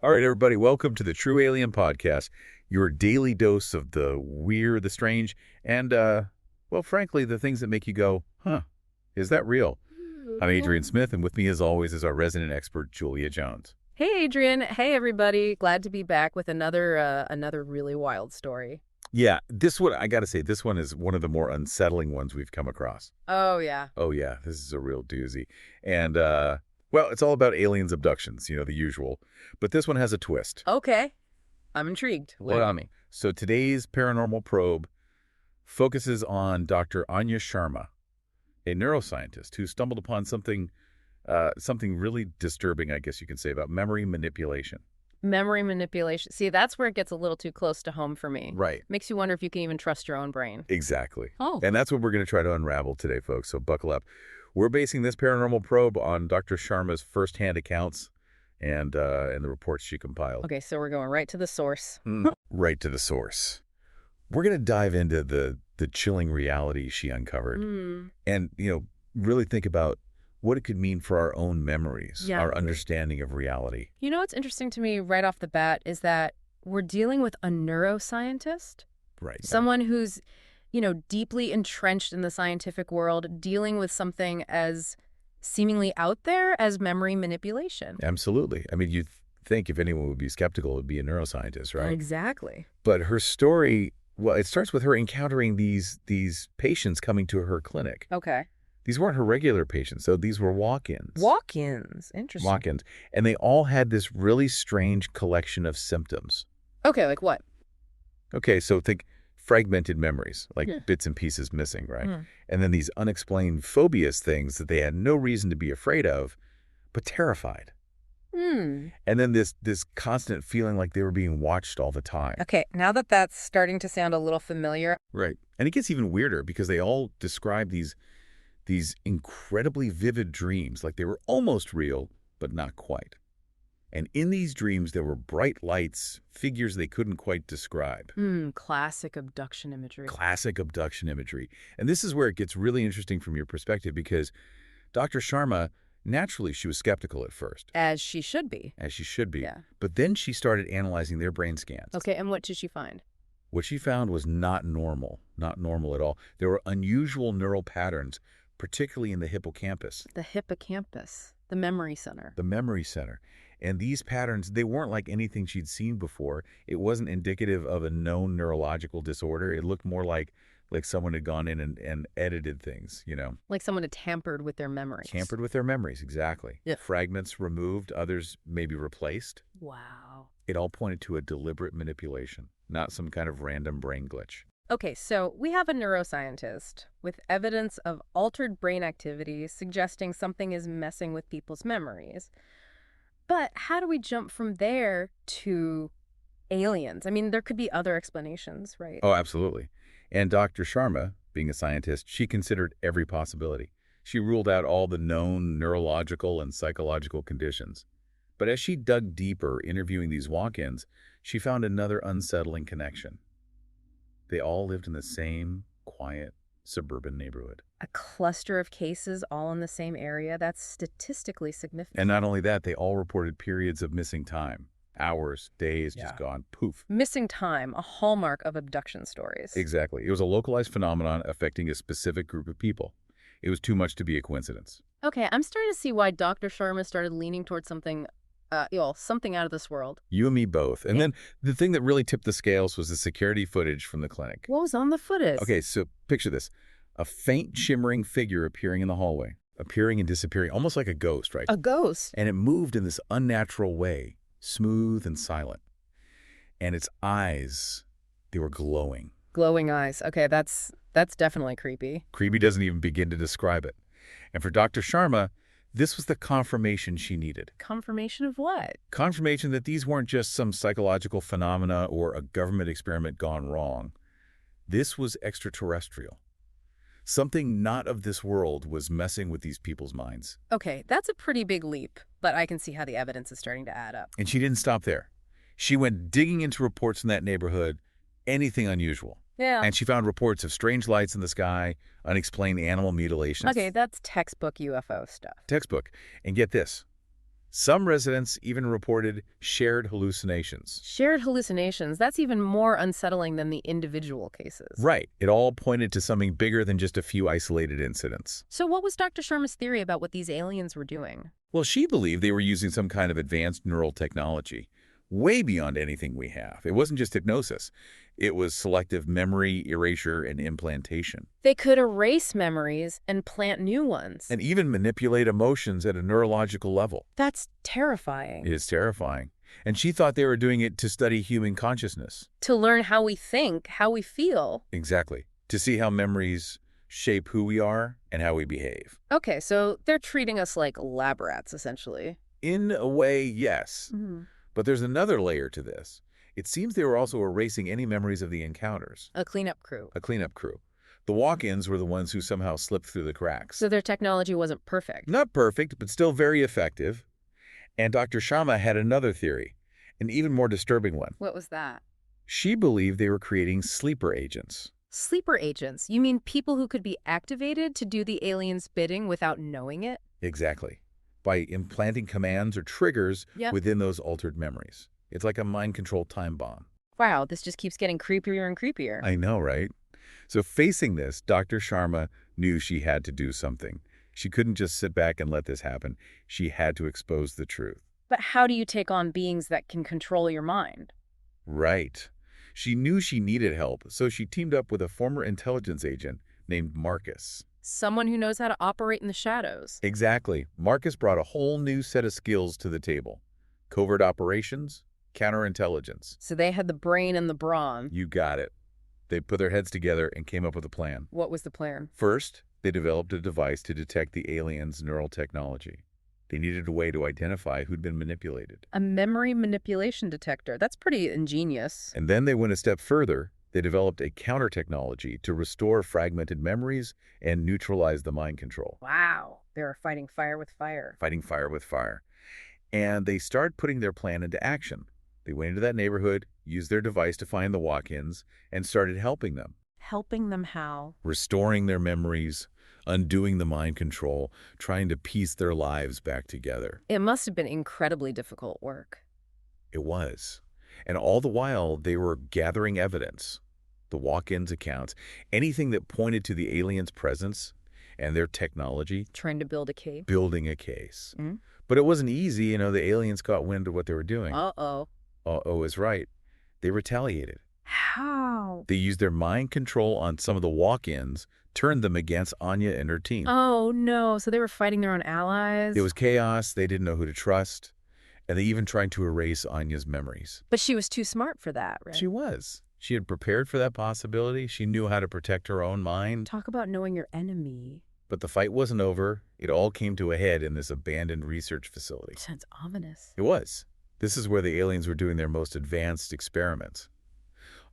All right, everybody, welcome to the True Alien Podcast, your daily dose of the weird, the strange, and, well, frankly, the things that make you go, huh, is that real? I'm Adrian Smith, and with me, as always, is our resident expert, Julia Jones. Hey, Adrian. Hey, everybody. Glad to be back with another really wild story. Yeah, this one, I gotta say, this one is one of the more unsettling ones we've come across. Oh, yeah. Oh, yeah, this is a real doozy. And, well, it's all about aliens abductions, the usual. But this one has a twist. Okay. I'm intrigued. Lay on me. So today's paranormal probe focuses on Dr. Anya Sharma, a neuroscientist who stumbled upon something really disturbing, I guess you can say, about memory manipulation. Memory manipulation. See, that's where it gets a little too close to home for me. Right. Makes you wonder if you can even trust your own brain. Exactly. Oh. And that's what we're going to try to unravel today, folks, so buckle up. We're basing this paranormal probe on Dr. Sharma's firsthand accounts and the reports she compiled. Okay, so we're going right to the source. Right to the source. We're going to dive into the chilling reality she uncovered and, really think about what it could mean for our own memories, our understanding of reality. You know what's interesting to me right off the bat is that we're dealing with a neuroscientist. Right. Someone who's, deeply entrenched in the scientific world, dealing with something as seemingly out there as memory manipulation. Absolutely. I mean, you'd think if anyone would be skeptical, it would be a neuroscientist, right? Exactly. But her story, well, it starts with her encountering these patients coming to her clinic. Okay. These weren't her regular patients, though. These were walk-ins. Walk-ins. Interesting. Walk-ins. And they all had this really strange collection of symptoms. Okay, like what? Okay, so think fragmented memories, like bits and pieces missing, right? And then these unexplained phobias things that they had no reason to be afraid of, but terrified. And then this constant feeling like they were being watched all the time. Okay, now that's starting to sound a little familiar. Right. And it gets even weirder because they all describe these incredibly vivid dreams, like they were almost real, but not quite. And in these dreams, there were bright lights, figures they couldn't quite describe. Classic abduction imagery. Classic abduction imagery. And this is where it gets really interesting from your perspective because Dr. Sharma, naturally, she was skeptical at first. As she should be. As she should be. Yeah. But then she started analyzing their brain scans. Okay, and what did she find? What she found was not normal at all. There were unusual neural patterns, particularly in the hippocampus. The hippocampus, the memory center. The memory center. And these patterns, they weren't like anything she'd seen before. It wasn't indicative of a known neurological disorder. It looked more like someone had gone in and edited things, Like someone had tampered with their memories. Tampered with their memories, exactly. Yeah. Fragments removed, others maybe replaced. Wow. It all pointed to a deliberate manipulation, not some kind of random brain glitch. Okay, so we have a neuroscientist with evidence of altered brain activity suggesting something is messing with people's memories. But how do we jump from there to aliens? I mean, there could be other explanations, right? Oh, absolutely. And Dr. Sharma, being a scientist, she considered every possibility. She ruled out all the known neurological and psychological conditions. But as she dug deeper, interviewing these walk-ins, she found another unsettling connection. They all lived in the same quiet suburban neighborhood. A cluster of cases all in the same area? That's statistically significant. And not only that, they all reported periods of missing time. Hours, days, just gone, poof. Missing time, a hallmark of abduction stories. Exactly. It was a localized phenomenon affecting a specific group of people. It was too much to be a coincidence. Okay, I'm starting to see why Dr. Sharma started leaning towards something something out of this world. You and me both. And then the thing that really tipped the scales was the security footage from the clinic. What was on the footage? Okay, so picture this. A faint shimmering figure appearing in the hallway, appearing and disappearing, almost like a ghost, right? A ghost? And it moved in this unnatural way, smooth and silent. And its eyes, they were glowing. Glowing eyes. Okay, that's definitely creepy. Creepy doesn't even begin to describe it. And for Dr. Sharma, this was the confirmation she needed. Confirmation of what? Confirmation that these weren't just some psychological phenomena or a government experiment gone wrong. This was extraterrestrial. Something not of this world was messing with these people's minds. Okay, that's a pretty big leap, but I can see how the evidence is starting to add up. And she didn't stop there. She went digging into reports in that neighborhood, anything unusual. Yeah. And she found reports of strange lights in the sky, unexplained animal mutilations. Okay, that's textbook UFO stuff. Textbook. And get this. Some residents even reported shared hallucinations. Shared hallucinations, that's even more unsettling than the individual cases. Right. It all pointed to something bigger than just a few isolated incidents. So what was Dr. Sharma's theory about what these aliens were doing? Well, she believed they were using some kind of advanced neural technology, way beyond anything we have. It wasn't just hypnosis. It was selective memory, erasure, and implantation. They could erase memories and plant new ones. And even manipulate emotions at a neurological level. That's terrifying. It is terrifying. And she thought they were doing it to study human consciousness. To learn how we think, how we feel. Exactly. To see how memories shape who we are and how we behave. Okay, so they're treating us like lab rats, essentially. In a way, yes. Mm-hmm. But there's another layer to this. It seems they were also erasing any memories of the encounters. A cleanup crew. A cleanup crew. The walk-ins were the ones who somehow slipped through the cracks. So their technology wasn't perfect. Not perfect, but still very effective. And Dr. Sharma had another theory, an even more disturbing one. What was that? She believed they were creating sleeper agents. Sleeper agents? You mean people who could be activated to do the aliens' bidding without knowing it? Exactly. By implanting commands or triggers within those altered memories. It's like a mind-controlled time bomb. Wow, this just keeps getting creepier and creepier. I know, right? So facing this, Dr. Sharma knew she had to do something. She couldn't just sit back and let this happen. She had to expose the truth. But how do you take on beings that can control your mind? Right. She knew she needed help, so she teamed up with a former intelligence agent named Marcus. Someone who knows how to operate in the shadows. Exactly. Marcus brought a whole new set of skills to the table. Covert operations, counterintelligence. So they had the brain and the brawn. You got it. They put their heads together and came up with a plan. What was the plan? First, they developed a device to detect the aliens' neural technology. They needed a way to identify who'd been manipulated. A memory manipulation detector. That's pretty ingenious. And then they went a step further. They developed a counter-technology to restore fragmented memories and neutralize the mind control. Wow. They were fighting fire with fire. Fighting fire with fire. And they started putting their plan into action. They went into that neighborhood, used their device to find the walk-ins, and started helping them. Helping them how? Restoring their memories, undoing the mind control, trying to piece their lives back together. It must have been incredibly difficult work. It was. And all the while, they were gathering evidence. The walk-ins accounts, anything that pointed to the aliens' presence and their technology. Trying to build a case. Building a case. Mm-hmm. But it wasn't easy. The aliens caught wind of what they were doing. Uh-oh. Uh-oh is right. They retaliated. How? They used their mind control on some of the walk-ins, turned them against Anya and her team. Oh, no. So they were fighting their own allies? It was chaos. They didn't know who to trust. And they even tried to erase Anya's memories. But she was too smart for that, right? She was. She had prepared for that possibility. She knew how to protect her own mind. Talk about knowing your enemy. But the fight wasn't over. It all came to a head in this abandoned research facility. Sounds ominous. It was. This is where the aliens were doing their most advanced experiments.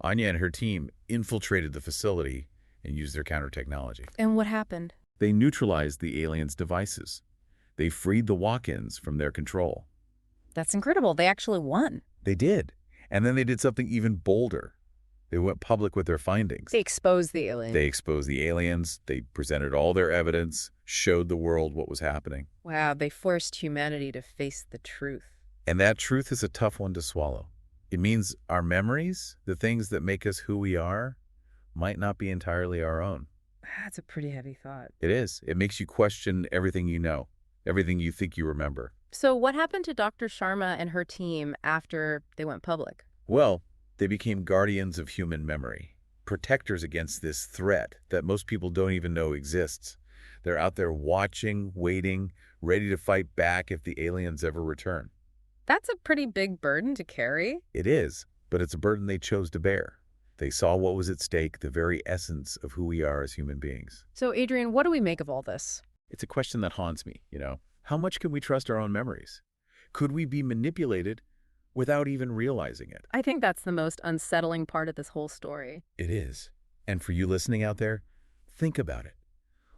Anya and her team infiltrated the facility and used their counter-technology. And what happened? They neutralized the aliens' devices. They freed the walk-ins from their control. That's incredible. They actually won. They did. And then they did something even bolder. They went public with their findings. They exposed the aliens. They exposed the aliens. They presented all their evidence, showed the world what was happening. Wow, they forced humanity to face the truth. And that truth is a tough one to swallow. It means our memories, the things that make us who we are, might not be entirely our own. That's a pretty heavy thought. It is. It makes you question everything you know, everything you think you remember. So what happened to Dr. Sharma and her team after they went public? Well, they became guardians of human memory, protectors against this threat that most people don't even know exists. They're out there watching, waiting, ready to fight back if the aliens ever return. That's a pretty big burden to carry. It is, but it's a burden they chose to bear. They saw what was at stake, the very essence of who we are as human beings. So, Adrian, what do we make of all this? It's a question that haunts me, How much can we trust our own memories? Could we be manipulated without even realizing it? I think that's the most unsettling part of this whole story. It is. And for you listening out there, think about it.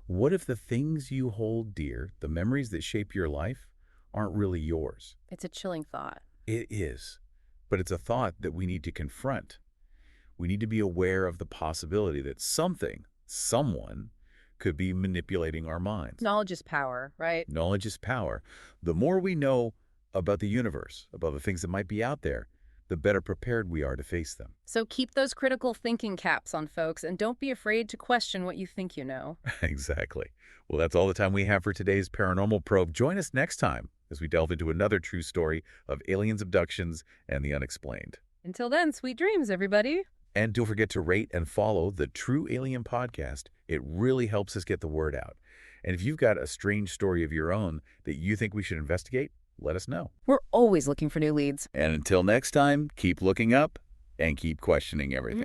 What if the things you hold dear, the memories that shape your life, aren't really yours? It's a chilling thought. It is. But it's a thought that we need to confront. We need to be aware of the possibility that someone, could be manipulating our minds. Knowledge is power, right? Knowledge is power. The more we know, about the universe, about the things that might be out there, the better prepared we are to face them. So keep those critical thinking caps on, folks, and don't be afraid to question what you think you know. Exactly. Well, that's all the time we have for today's Paranormal Probe. Join us next time as we delve into another true story of aliens, abductions, and the unexplained. Until then, sweet dreams, everybody. And don't forget to rate and follow the True Alien Podcast. It really helps us get the word out. And if you've got a strange story of your own that you think we should investigate, let us know. We're always looking for new leads. And until next time, keep looking up and keep questioning everything.